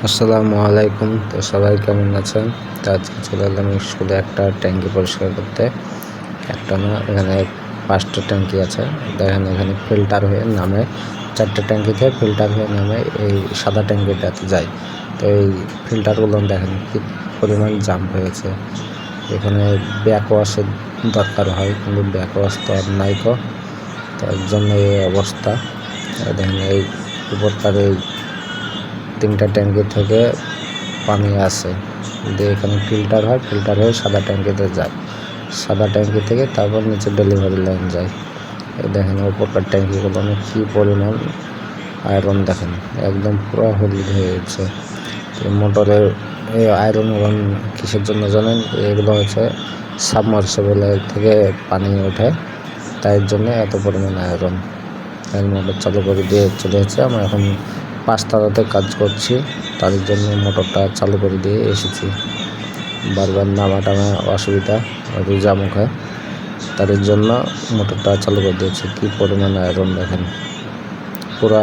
আসসালামু আলাইকুম। তো সবাই কেমন আছেন? তো আজকে চলে এলাম স্কুলে একটা ট্যাঙ্কি পরিষ্কার করতে। একটা না, এখানে 5টা ট্যাঙ্কি আছে। দেখেন এখানে ফিল্টার হয়ে নামে, 4টে ট্যাঙ্কিতে ফিল্টার হয়ে নামে এই সাদা ট্যাঙ্কিটাতে যায়। তো এই ফিল্টারগুলো দেখেন কি পরিমাণ জাম হয়েছে। এখানে ব্যাক ওয়াশের দরকার হয়, কিন্তু ব্যাক ওয়াশ তো আর নাই তো, তার জন্য এই অবস্থা। দেখেন এই উপরকার এই 3টা ট্যাঙ্কি থেকে পানি আসে, দিয়ে এখানে ফিল্টার হয়, ফিল্টার হয়ে সাদা ট্যাঙ্কিতে যায়। সাদা ট্যাঙ্কি থেকে তারপর নিচে ডেলিভারি লাইন যায়। এই দেখেন উপরকার ট্যাঙ্কিগুলো কী পরিমাণ আয়রন, দেখেন একদম পুরো হলুদ হয়ে গেছে। মোটরের এই আয়রন কিসের জন্য জানেন? এগুলো হচ্ছে সাবমার্সিবলের থেকে পানি ওঠে, তাই জন্য এত পরিমাণ আয়রন। মোটর চালু করে দিয়ে চলে এসেছে। আমরা এখন 5তলাতে কাজ করছি, তার জন্য মোটরটা চালু করে দিয়ে এসেছি। বারবার নামা টামা অসুবিধা, রোজা মুখে, তার জন্য মোটরটা চালু করে দিয়েছি। কী পরিমাণ আয়রন দেখেন পুরা।